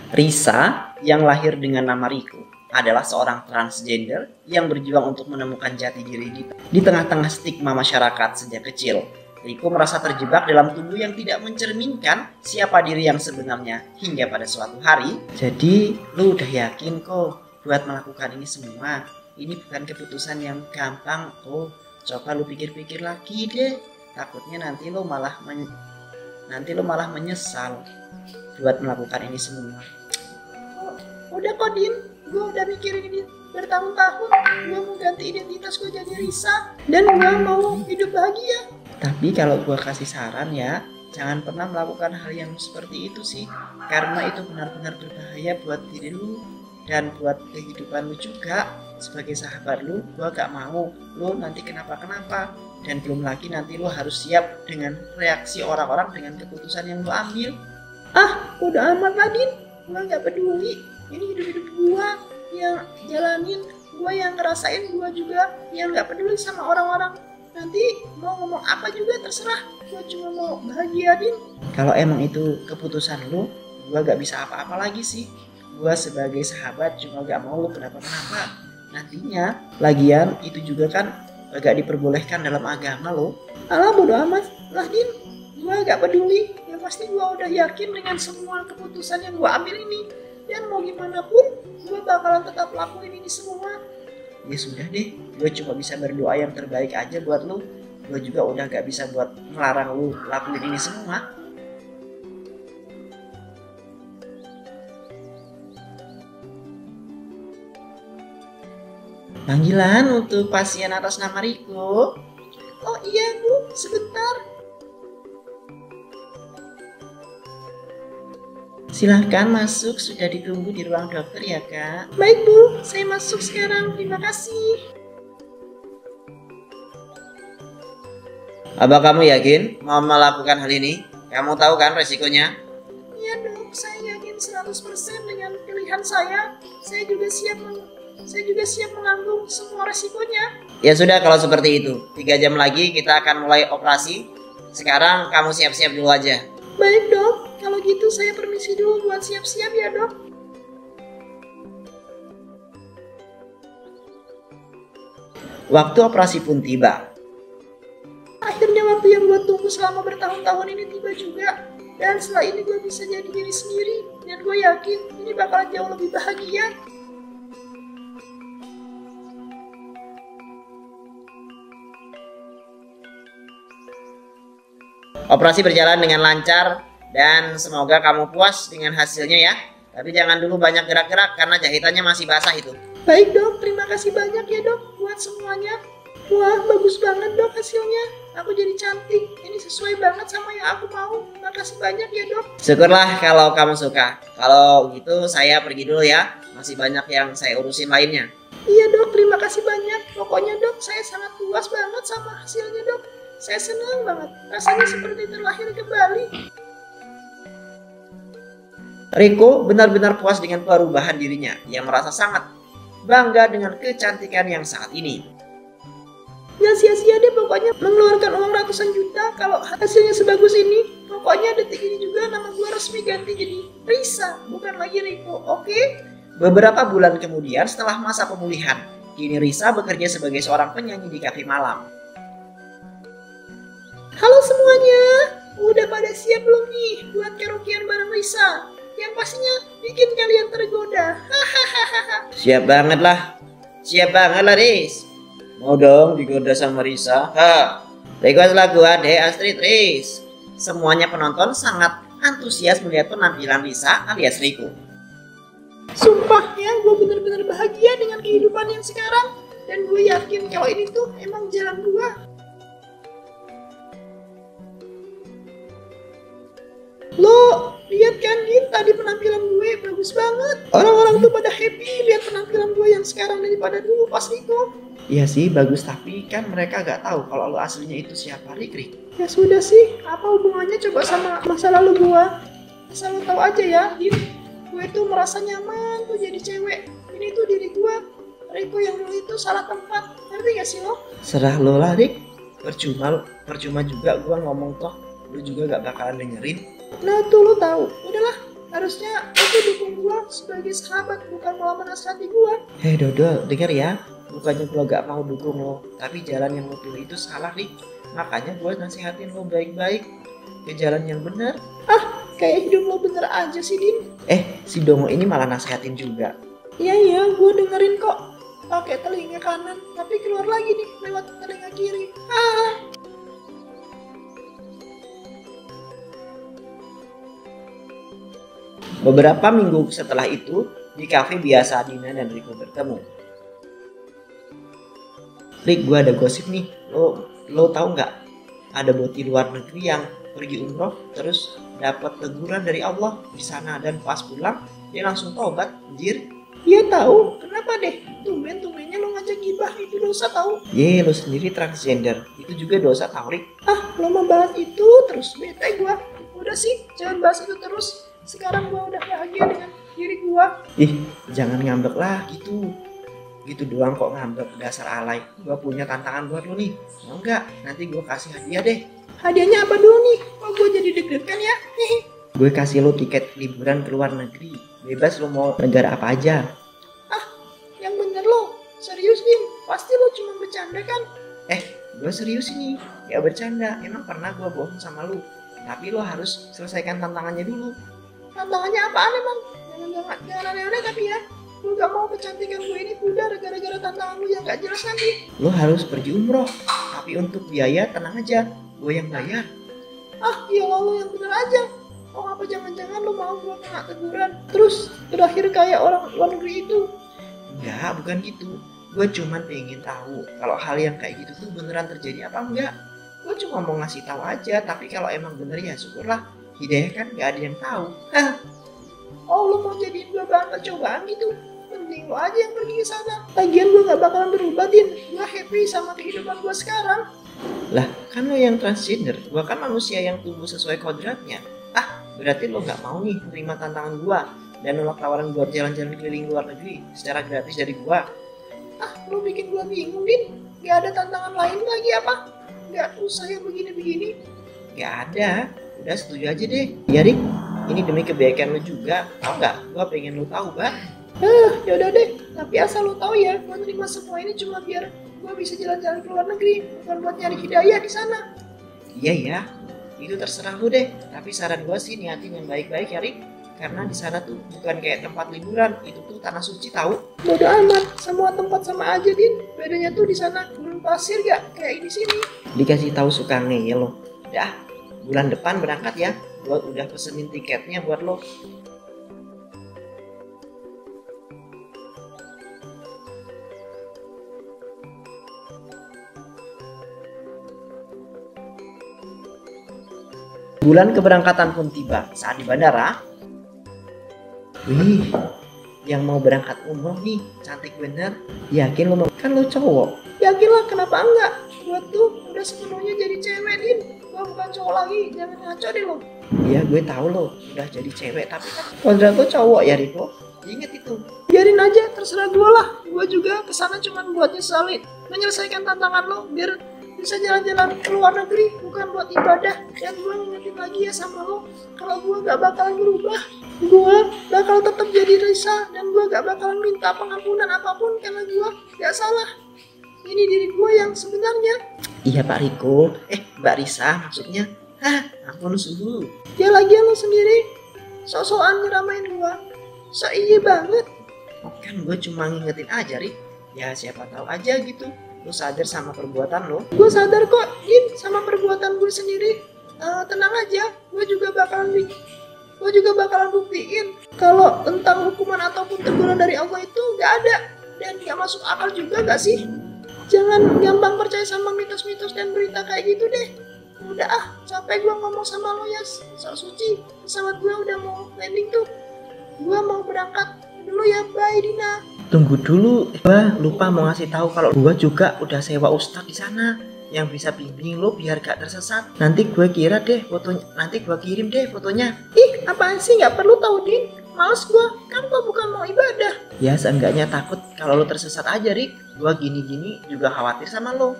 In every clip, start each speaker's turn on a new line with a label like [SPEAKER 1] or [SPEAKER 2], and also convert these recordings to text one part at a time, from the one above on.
[SPEAKER 1] Risa yang lahir dengan nama Riko adalah seorang transgender yang berjuang untuk menemukan jati diri di tengah-tengah stigma masyarakat sejak kecil. Riko merasa terjebak dalam tubuh yang tidak mencerminkan siapa diri yang sebenarnya hingga pada suatu hari. Jadi lu udah yakin kok buat melakukan ini semua? Ini bukan keputusan yang gampang kok. Coba lu pikir-pikir lagi deh. Takutnya nanti lu malah menyesal buat melakukan ini semua.
[SPEAKER 2] Udah kok Din, gue udah mikirin ini bertahun-tahun. Gue mau ganti identitas gue jadi Risa dan gue mau hidup bahagia.
[SPEAKER 1] Tapi kalau gue kasih saran ya, jangan pernah melakukan hal yang seperti itu sih. Karena itu benar-benar berbahaya buat diri lu dan buat kehidupan lu juga. Sebagai sahabat lu, gue gak mau lu nanti kenapa-kenapa. Dan belum lagi nanti lu harus siap dengan reaksi orang-orang dengan keputusan yang lu ambil.
[SPEAKER 2] Ah, udah amat lah Din, gue gak peduli. Ini hidup-hidup gue yang jalanin, gue yang ngerasain, gue juga yang gak peduli sama orang-orang. Nanti mau ngomong apa juga terserah, gue cuma mau bahagia Din.
[SPEAKER 1] Kalau emang itu keputusan lu, gue gak bisa apa-apa lagi sih. Gue sebagai sahabat cuma gak mau lu kenapa-kenapa nantinya. Lagian itu juga kan gak diperbolehkan dalam agama lo.
[SPEAKER 2] Alah bodo amat lah Din, gue gak peduli. Yang pasti gue udah yakin dengan semua keputusan yang gue ambil ini. Dan mau gimana pun, gue bakalan tetap lakuin ini semua.
[SPEAKER 1] Ya sudah deh, gue cuma bisa berdoa yang terbaik aja buat lu. Gue juga udah gak bisa buat melarang lu lakuin ini semua. Panggilan untuk pasien atas nama Riko.
[SPEAKER 2] Oh iya Bu, sebentar.
[SPEAKER 1] Silahkan masuk, sudah ditunggu di ruang dokter ya Kak.
[SPEAKER 2] Baik Bu, saya masuk sekarang, terima kasih.
[SPEAKER 1] Apa kamu yakin mau melakukan hal ini? Kamu tahu kan resikonya?
[SPEAKER 2] Iya Dok, saya yakin 100% dengan pilihan saya. Saya juga siap menanggung semua resikonya.
[SPEAKER 1] Ya sudah kalau seperti itu, 3 jam lagi kita akan mulai operasi. Sekarang kamu siap-siap dulu aja.
[SPEAKER 2] Baik Dok, kalau gitu saya permisi dulu buat siap-siap ya Dok.
[SPEAKER 1] Waktu operasi pun tiba.
[SPEAKER 2] Akhirnya waktu yang gue tunggu selama bertahun-tahun ini tiba juga. Dan setelah ini gue bisa jadi diri sendiri. Dan gue yakin ini bakalan jauh lebih bahagia.
[SPEAKER 1] Operasi berjalan dengan lancar dan semoga kamu puas dengan hasilnya ya. Tapi jangan dulu banyak gerak-gerak karena jahitannya masih basah itu.
[SPEAKER 2] Baik Dok, terima kasih banyak ya Dok buat semuanya. Wah, bagus banget Dok hasilnya. Aku jadi cantik. Ini sesuai banget sama yang aku mau. Makasih banyak ya Dok.
[SPEAKER 1] Syukurlah kalau kamu suka. Kalau gitu saya pergi dulu ya. Masih banyak yang saya urusin lainnya.
[SPEAKER 2] Iya Dok, terima kasih banyak. Pokoknya Dok, saya sangat puas banget sama hasilnya Dok. Saya senang banget. Rasanya seperti terlahir kembali.
[SPEAKER 1] Riko benar-benar puas dengan perubahan dirinya. Ia merasa sangat bangga dengan kecantikan yang saat ini.
[SPEAKER 2] Gak sia-sia deh pokoknya mengeluarkan uang ratusan juta kalau hasilnya sebagus ini. Pokoknya detik ini juga nama gue resmi ganti jadi Risa, bukan lagi Riko, oke?
[SPEAKER 1] Beberapa bulan kemudian setelah masa pemulihan, kini Risa bekerja sebagai seorang penyanyi di kafe malam.
[SPEAKER 2] Halo semuanya, udah pada siap belum nih buat karaokean bareng Risa? Yang pastinya bikin kalian tergoda. Hahaha.
[SPEAKER 1] Siap banget lah. Siap banget lah Riz. Mau dong digoda sama Risa. Request lagu Ade Astrid Riz. Semuanya penonton sangat antusias melihat penampilan Risa alias Riko.
[SPEAKER 2] Sumpah ya, gue bener-bener bahagia dengan kehidupan yang sekarang. Dan gue yakin kalau ini tuh emang jalan gue. Lo lihat kan Din, tadi penampilan gue bagus banget. Orang-orang tuh pada happy lihat penampilan gue yang sekarang daripada dulu pas Riko.
[SPEAKER 1] Iya sih bagus, tapi kan mereka gak tahu kalau lo aslinya itu siapa, Rik.
[SPEAKER 2] Ya sudah sih, apa hubungannya coba sama masa lalu gue? Asal lo tahu aja ya Din, gue tuh merasa nyaman tuh jadi cewek. Ini tuh diri gue. Riko yang dulu itu salah tempat, ngerti gak sih lo?
[SPEAKER 1] Serah lo lah Rik. Percuma juga gue ngomong toh, lo juga gak bakalan dengerin.
[SPEAKER 2] Nah tuh lo tahu, udahlah Harusnya lu tuh dukung gue sebagai sahabat, bukan malah menasihati gue.
[SPEAKER 1] Hei Dodol, denger ya. Bukannya gue gak mau dukung lo, tapi jalan yang lo pilih itu salah, Rik. Makanya gue nasihatin lo baik-baik ke jalan yang benar.
[SPEAKER 2] Kayak hidup lo bener aja sih, Din.
[SPEAKER 1] Si Dongo ini malah nasihatin juga.
[SPEAKER 2] Iya, gue dengerin kok. Pakai telinga kanan, tapi keluar lagi nih lewat telinga kiri.
[SPEAKER 1] Beberapa minggu setelah itu, di kafe biasa Dina dan Riko bertemu. Rik, gue ada gosip nih. Lo tahu nggak? Ada boti luar negeri yang pergi umroh terus dapat teguran dari Allah di sana, dan pas pulang dia langsung tobat. Anjir.
[SPEAKER 2] Iya tahu. Kenapa deh? Tumben-tumbennya lo ngajak gibah, itu dosa tahu.
[SPEAKER 1] Lo sendiri transgender, itu juga dosa tau, Rik.
[SPEAKER 2] Lo membahas itu terus, bete gue. Udah sih, jangan bahas itu terus. Sekarang gue udah bahagia dengan diri gue.
[SPEAKER 1] Jangan ngambek lah gitu. Gitu doang kok ngambek, dasar alay. Gue punya tantangan buat lo nih. Mau nggak? Nanti gue kasih hadiah deh.
[SPEAKER 2] Hadiahnya apa dulu nih? Kok gue jadi deg-degan ya?
[SPEAKER 1] Gue kasih lo tiket liburan ke luar negeri. Bebas lo mau negara apa aja.
[SPEAKER 2] Yang bener lo. Serius, Din? Pasti lo cuma bercanda kan?
[SPEAKER 1] Gue serius ini. Ya bercanda. Emang pernah gue bohong sama lo. Tapi lo harus selesaikan tantangannya dulu.
[SPEAKER 2] Tantangannya apaan emang? Jangan aneh-aneh tapi ya. Gue gak mau kecantikan gue ini pudar gara-gara tantangan lu yang gak jelas nanti.
[SPEAKER 1] Lo harus pergi umroh. Tapi untuk biaya tenang aja. Gue yang bayar.
[SPEAKER 2] Ya lo yang bener aja. Apa jangan-jangan lo mau gue kena teguran terus berakhir kayak orang luar negeri itu?
[SPEAKER 1] Enggak, bukan gitu. Gue cuman pengen tahu kalau hal yang kayak gitu tuh beneran terjadi apa enggak. Gue cuma mau ngasih tahu aja. Tapi kalau emang bener ya syukurlah. Hidayah kan gak ada yang tahu.
[SPEAKER 2] Lo mau jadiin gue bahan percobaan gitu? Mending lo aja yang pergi ke sana. Lagian gue gak bakalan berubah, Din. Gue happy sama kehidupan gue sekarang.
[SPEAKER 1] Lah, kan lo yang transgender. Gue kan manusia yang tumbuh sesuai kodratnya. Berarti lo gak mau nih menerima tantangan gue dan nolak tawaran buat jalan-jalan keliling luar negeri secara gratis dari gue.
[SPEAKER 2] Lo bikin gue bingung, Din. Gak ada tantangan lain lagi apa? Gak usah yang begini-begini.
[SPEAKER 1] Gak ada. Udah setuju aja deh. Ya Rik, ini demi kebaikan lo juga. Tau gak? Gue pengen lo tahu Bang.
[SPEAKER 2] Yaudah deh. Tapi asal lo tahu ya, gue nerima semua ini cuma biar gue bisa jalan-jalan ke luar negeri, bukan buat nyari hidayah di sana.
[SPEAKER 1] Iya ya, itu terserah lo deh. Tapi saran gue sih niatin yang baik-baik ya Rik. Karena di sana tuh bukan kayak tempat liburan, itu tuh tanah suci tahu.
[SPEAKER 2] Bodo amat, semua tempat sama aja, Din. Bedanya tuh di sana gurun pasir gak kayak di sini.
[SPEAKER 1] Dikasih tahu suka ngeyel lo. Dah, bulan depan berangkat ya. Gue udah pesenin tiketnya buat lo. Bulan keberangkatan pun tiba. Saat di bandara, wih, yang mau berangkat umroh nih, cantik bener. Yakin lo mau? Kan lo cowok.
[SPEAKER 2] Yakin lah, kenapa enggak? Gue tuh udah sepenuhnya jadi cewek, Din. Gue bukan cowok lagi, jangan ngaco deh lo.
[SPEAKER 1] Iya, gue tahu lo udah jadi cewek, tapi kan kodrat lo cowok ya Riko. Ingat itu.
[SPEAKER 2] Biarin aja, terserah gue lah. Gue juga kesana cuma buat menyelesaikan tantangan lo, biar bisa jalan-jalan ke luar negeri, bukan buat ibadah. Dan gue ngingetin lagi ya sama lo, kalau gue gak bakalan berubah. Gue bakal tetap jadi Risa, dan gue gak bakalan minta pengampunan apapun karena gue gak salah. Ini diri gue yang sebenarnya.
[SPEAKER 1] Iya Pak Riko, Mbak Risa maksudnya. Ampun suhu.
[SPEAKER 2] Ya lagian lo sendiri sok-sokan nyeramain gue. Iya banget.
[SPEAKER 1] Kan gue cuma ngingetin aja Rik. Ya siapa tahu aja gitu lo sadar sama perbuatan lo.
[SPEAKER 2] Gue sadar kok, Din, sama perbuatan gue sendiri. Tenang aja, gue juga bakalan buktiin kalau tentang hukuman ataupun teguran dari Allah itu gak ada dan gak masuk akal juga gak sih? Jangan gampang percaya sama mitos-mitos dan berita kayak gitu deh. Udah capek gue ngomong sama lo ya, sok suci. Pesawat gue udah mau landing tuh. Gue mau berangkat dulu ya, bye Dina.
[SPEAKER 1] Tunggu dulu, gue lupa mau ngasih tahu kalau gue juga udah sewa ustadz di sana yang bisa bimbing lo biar gak tersesat. Nanti gue kirim deh fotonya.
[SPEAKER 2] Apaan sih, nggak perlu tahu Din. Males gue, kan gue bukan mau ibadah.
[SPEAKER 1] Ya seenggaknya takut kalau lo tersesat aja Rik. Gue gini-gini juga khawatir sama lo.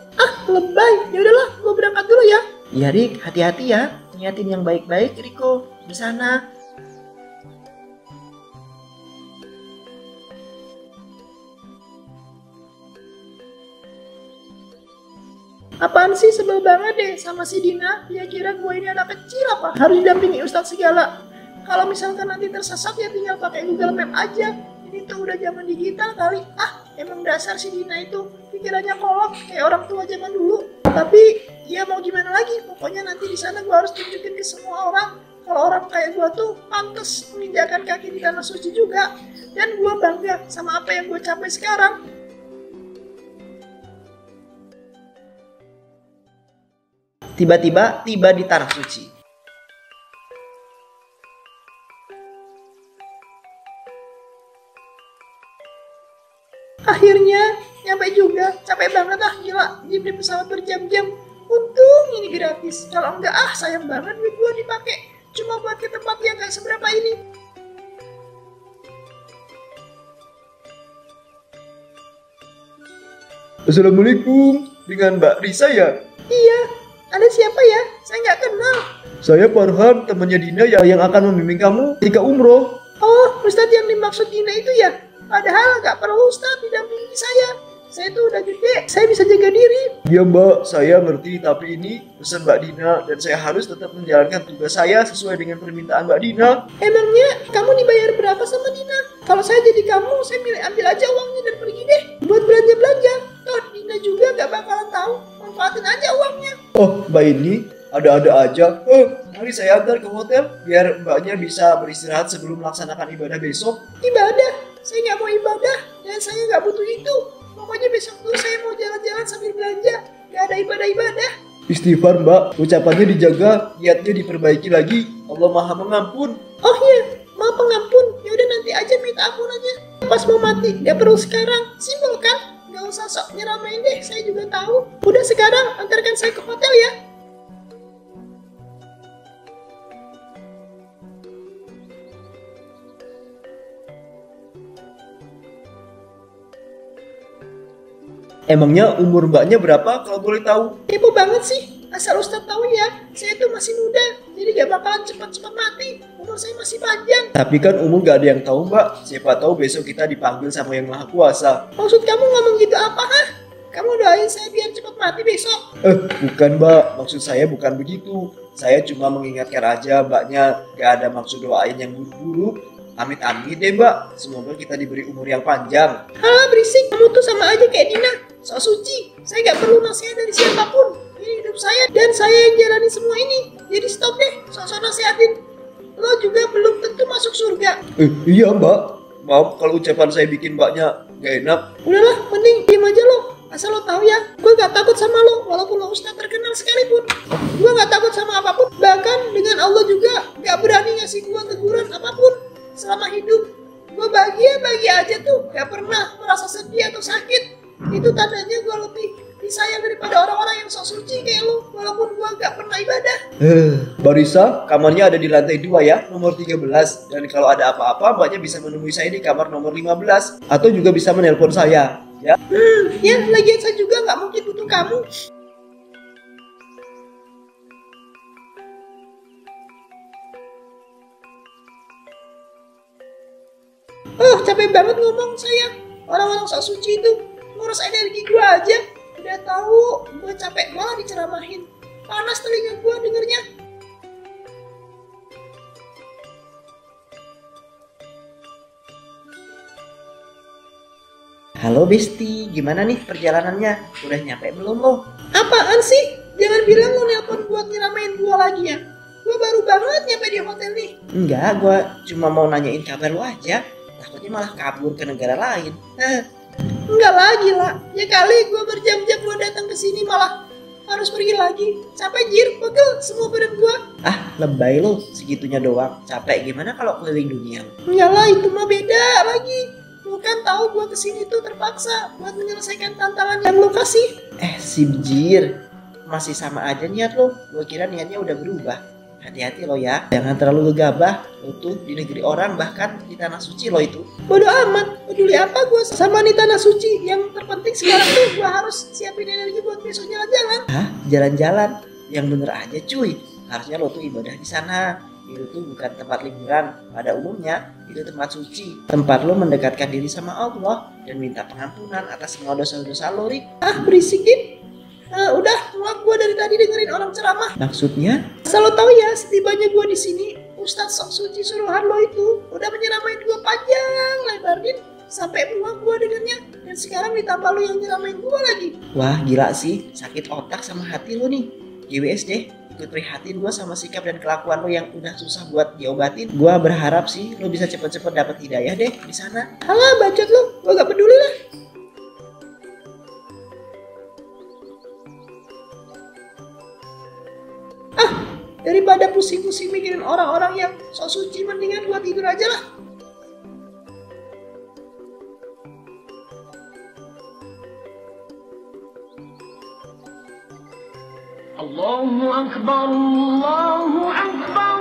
[SPEAKER 2] Lebay. Ya udahlah, gue berangkat dulu ya.
[SPEAKER 1] Iya Rik, hati-hati ya. Niatin yang baik-baik Riko di sana.
[SPEAKER 2] Apaan sih, sebel banget deh sama si Dina. Dia kira gue ini anak kecil apa? Harus didampingi Ustadz segala. Kalau misalkan nanti tersesat ya tinggal pakai Google Map aja. Ini tuh udah zaman digital kali. Emang dasar si Dina itu pikirannya kolot kayak orang tua zaman dulu. Tapi ya mau gimana lagi? Pokoknya nanti di sana gue harus tunjukin ke semua orang kalau orang kayak gue tuh pantas menginjakan kaki di tanah suci juga. Dan gue bangga sama apa yang gue capai sekarang.
[SPEAKER 1] Tiba-tiba tiba di tanah suci.
[SPEAKER 2] Akhirnya nyampe juga, capek banget gila, di pesawat berjam-jam. Untung ini gratis, kalau enggak sayang banget duit gua dipakai cuma buat ke tempat yang gak seberapa ini.
[SPEAKER 3] Assalamualaikum, dengan Mbak Risa ya?
[SPEAKER 2] Iya, ada siapa ya? Saya nggak kenal.
[SPEAKER 3] Saya Farhan, temannya Dina yang akan membimbing kamu ketika umroh.
[SPEAKER 2] Oh, Ustadz yang dimaksud Dina itu ya? Padahal nggak perlu Ustadz didampingi saya. Saya tuh udah gede, saya bisa jaga diri.
[SPEAKER 3] Iya Mbak, saya ngerti, tapi ini pesan Mbak Dina dan saya harus tetap menjalankan tugas saya sesuai dengan permintaan Mbak Dina.
[SPEAKER 2] Emangnya kamu dibayar berapa sama Dina? Kalau saya jadi kamu, saya milih ambil aja uangnya dan pergi deh buat belanja-belanja. Toh Dina juga nggak bakalan tahu, manfaatin aja uangnya.
[SPEAKER 3] Oh, Mbak ini ada-ada aja. Mari saya antar ke hotel biar Mbaknya bisa beristirahat sebelum melaksanakan ibadah besok.
[SPEAKER 2] Ibadah? Saya nggak mau ibadah dan saya nggak butuh itu. Pokoknya besok tuh saya mau jalan-jalan sambil belanja. Gak ada ibadah-ibadah.
[SPEAKER 3] Istighfar Mbak, ucapannya dijaga, niatnya diperbaiki lagi. Allah Maha Pengampun.
[SPEAKER 2] Oh iya, mau pengampun. Yaudah nanti aja minta ampun aja. Pas mau mati, gak perlu sekarang. Simpel kan? Gak usah sok nyeramain deh, saya juga tahu. Udah sekarang, antarkan saya ke hotel ya.
[SPEAKER 3] Emangnya umur Mbaknya berapa kalau boleh tahu?
[SPEAKER 2] Kepo banget sih. Asal Ustadz tahu ya, saya tuh masih muda. Jadi gak bakalan cepat-cepat mati. Umur saya masih panjang.
[SPEAKER 3] Tapi kan umur gak ada yang tahu Mbak. Siapa tahu besok kita dipanggil sama Yang Maha Kuasa.
[SPEAKER 2] Maksud kamu ngomong gitu apa Kamu doain saya biar cepat mati besok.
[SPEAKER 3] Bukan Mbak. Maksud saya bukan begitu. Saya cuma mengingatkan aja Mbaknya gak ada maksud doain yang buruk-buruk. Amit-amit deh Mbak. Semoga kita diberi umur yang panjang.
[SPEAKER 2] Berisik. Kamu tuh sama aja kayak Dina. So suci. Saya gak perlu nasihat dari siapapun. Ini hidup saya dan saya yang jalani semua ini. Jadi stop deh sok-sok nasihatin. Lo juga belum tentu masuk surga.
[SPEAKER 3] Iya Mbak. Maaf kalau ucapan saya bikin Mbaknya gak enak.
[SPEAKER 2] Udahlah, mending diem aja lo. Asal lo tahu ya, gue gak takut sama lo. Walaupun lo ustadz terkenal sekalipun. Gue gak takut sama apapun. Bahkan dengan Allah juga gak berani ngasih gue teguran apapun. Selama hidup, gue bahagia aja tuh. Gak pernah merasa sedih atau sakit. Itu tandanya gue lebih disayang daripada orang-orang yang sok suci kayak lo. Walaupun gue gak pernah ibadah.
[SPEAKER 3] Mbak Risa, kamarnya ada di lantai 2 ya, nomor 13. Dan kalau ada apa-apa, Mbaknya bisa menemui saya di kamar nomor 15. Atau juga bisa menelpon saya, ya.
[SPEAKER 2] Ya, lagian saya juga gak mungkin butuh kamu. Capek banget ngomong saya. Orang-orang sok suci itu ngurus energi gue aja. Udah tahu gue capek malah diceramahin. Panas telinga gue dengernya.
[SPEAKER 1] Halo Besti, gimana nih perjalanannya? Udah nyampe belum lo?
[SPEAKER 2] Apaan sih? Jangan bilang lo nelpon buat nyeramain gue lagi ya. Gue baru banget nyampe di hotel nih.
[SPEAKER 1] Enggak, gue cuma mau nanyain kabar lo aja. Takutnya malah kabur ke negara lain.
[SPEAKER 2] Enggak lagi lah. Ya kali gue berjam-jam gue datang ke sini malah harus pergi lagi. Capek jir, pegel semua badan gue.
[SPEAKER 1] Lebay lo, segitunya doang. Capek gimana kalau keliling dunia?
[SPEAKER 2] Enggak lah, itu mah beda lagi. Lu kan tahu gue kesini tuh terpaksa buat menyelesaikan tantangan yang lu kasih.
[SPEAKER 1] Sibjir, masih sama aja niat lo. Gue kira niatnya udah berubah. Hati-hati lo ya, jangan terlalu gegabah. Lo tuh di negeri orang, bahkan di tanah suci lo itu.
[SPEAKER 2] Bodoh amat, peduli apa gue sama di tanah suci. Yang terpenting sekarang tuh gue harus siapin energi buat besok jalan-jalan.
[SPEAKER 1] Jalan-jalan? Yang bener aja cuy. Harusnya lo tuh ibadah di sana. Itu tuh bukan tempat liburan. Pada umumnya itu tempat suci, tempat lo mendekatkan diri sama Allah dan minta pengampunan atas semua dosa-dosa lo, Rik.
[SPEAKER 2] Berisikin. Udah, muak gue dari tadi dengerin orang ceramah.
[SPEAKER 1] Maksudnya?
[SPEAKER 2] Asal lo tahu ya, setibanya gue di sini, Ustadz sok suci suruhan lo itu udah menyeramain gue panjang lebar, Din. Sampai muak gue dengernya. Dan sekarang ditambah lo yang nyeramain gue lagi.
[SPEAKER 1] Wah gila sih, sakit otak sama hati lo nih. GWS deh, ikut prihatin gue sama sikap dan kelakuan lo yang udah susah buat diobatin. Gue berharap sih lo bisa cepet-cepet dapet hidayah deh di sana.
[SPEAKER 2] Alah bacot lo, gue gak peduli lah. Daripada pusing-pusing mikirin orang-orang yang sok suci, mendingan gua tidur aja lah.
[SPEAKER 4] Allahu Akbar, Allahu Akbar,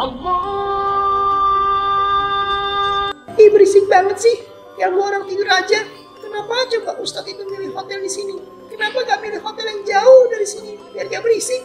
[SPEAKER 4] Allah.
[SPEAKER 2] Ih berisik banget sih, yang gua orang tidur aja. Kenapa coba Ustadz itu milih hotel di sini? Kenapa gak milih hotel yang jauh dari sini biar gak berisik?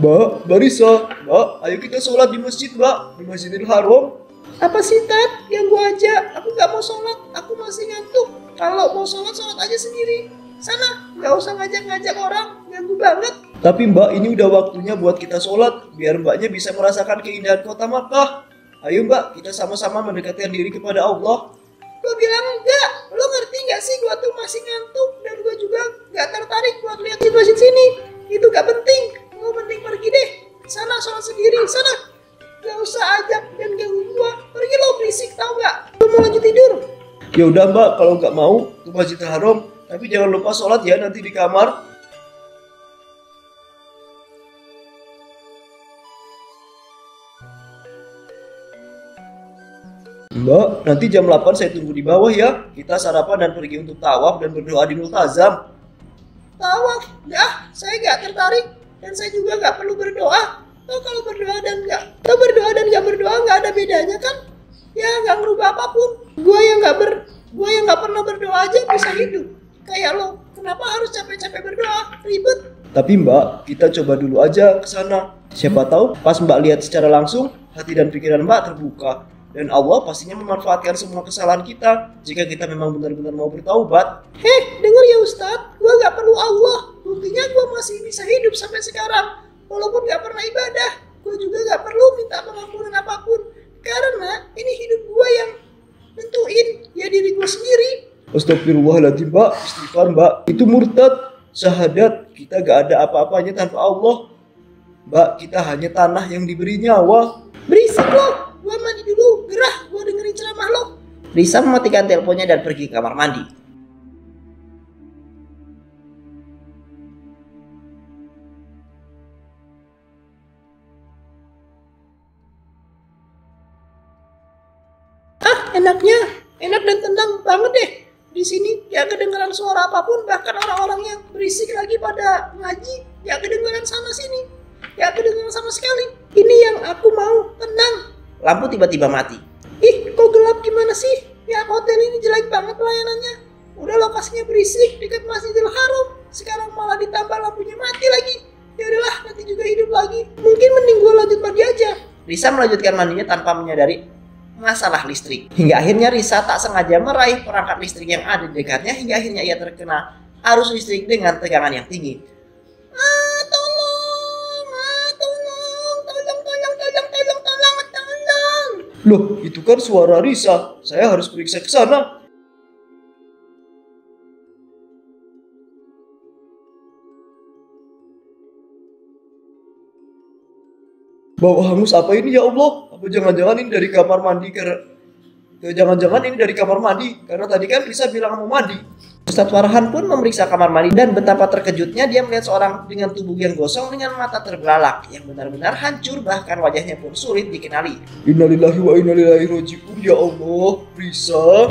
[SPEAKER 3] Mbak Risa, Mbak, ayo kita sholat di masjid, Mbak, di Masjidil Haram.
[SPEAKER 2] Apa sih Tat? Yang gua ajak, aku gak mau sholat, aku masih ngantuk. Kalau mau sholat, sholat aja sendiri. Sana, gak usah ngajak-ngajak orang, ganggu banget.
[SPEAKER 3] Tapi Mbak, ini udah waktunya buat kita sholat, biar Mbaknya bisa merasakan keindahan kota Makkah. Ayo Mbak, kita sama-sama mendekatkan diri kepada Allah.
[SPEAKER 2] Gua bilang enggak, lo ngerti gak sih gua tuh masih ngantuk. Dan gua juga gak tertarik buat lihat situasi sini. Itu gak penting, lo mending pergi deh. Sana sholat sendiri, sana. Gak usah ajak dan ganggu gua. Pergi lo, berisik tau gak? Lo mau lanjut tidur.
[SPEAKER 3] Ya udah Mbak, kalau nggak mau ke Masjidil Haram, tapi jangan lupa sholat ya nanti di kamar. Mbak, nanti jam 8 saya tunggu di bawah ya. Kita sarapan dan pergi untuk tawaf dan berdoa di Multazam.
[SPEAKER 2] Tawaf, dah, saya gak tertarik. Dan saya juga gak perlu berdoa. Kalau berdoa dan gak berdoa gak ada bedanya kan? Ya gak ngerubah apapun. Gua yang gak pernah berdoa aja bisa hidup. Kayak lo, kenapa harus capek-capek berdoa? Ribet.
[SPEAKER 3] Tapi Mbak, kita coba dulu aja ke sana. Siapa tahu pas Mbak lihat secara langsung, hati dan pikiran Mbak terbuka. Dan Allah pastinya memanfaatkan semua kesalahan kita jika kita memang benar-benar mau bertaubat.
[SPEAKER 2] Heh, denger ya Ustadz, gue gak perlu Allah. Buktinya gue masih bisa hidup sampai sekarang. Walaupun gak pernah ibadah, gue juga gak perlu minta pengampunan apapun. Karena ini hidup gue yang nentuin, ya diri gue sendiri.
[SPEAKER 3] Astagfirullahaladzim Mbak, istighfar Mbak. Itu murtad, syahadat. Kita gak ada apa-apanya tanpa Allah. Mbak, kita hanya tanah yang diberi nyawa.
[SPEAKER 2] Berisik lo. Gua mandi dulu, gerah, gua dengerin ceramah lo.
[SPEAKER 1] Risa mematikan teleponnya dan pergi ke kamar mandi.
[SPEAKER 2] Enak dan tenang banget deh. Di sini gak kedengeran suara apapun, bahkan orang-orang yang berisik lagi pada ngaji gak kedengeran sana sini. Gak kedengeran sama sekali. Ini yang aku mau, tenang.
[SPEAKER 1] Lampu tiba-tiba mati.
[SPEAKER 2] Ih, kok gelap gimana sih? Ya hotel ini jelek banget pelayanannya. Udah lokasinya berisik dekat Masjidil Haram. Sekarang malah ditambah lampunya mati lagi. Ya udahlah, nanti juga hidup lagi. Mungkin mending gue lanjut mandi aja.
[SPEAKER 1] Risa melanjutkan mandinya tanpa menyadari masalah listrik. Hingga akhirnya Risa tak sengaja meraih perangkat listrik yang ada di dekatnya. Hingga akhirnya ia terkena arus listrik dengan tegangan yang tinggi.
[SPEAKER 3] Loh, itu kan suara Risa. Saya harus periksa ke sana. Bau hangus apa ini ya Allah? Apa jangan-jangan ini dari kamar mandi? Jangan-jangan ini dari kamar mandi. Karena tadi kan Risa bilang mau mandi.
[SPEAKER 1] Ustadz Farhan pun memeriksa kamar mandi dan betapa terkejutnya dia melihat seorang dengan tubuh yang gosong dengan mata terbelalak yang benar-benar hancur, bahkan wajahnya pun sulit dikenali.
[SPEAKER 3] Innalillahi wa inna ilaihi raji'un. Ya Allah, Risa.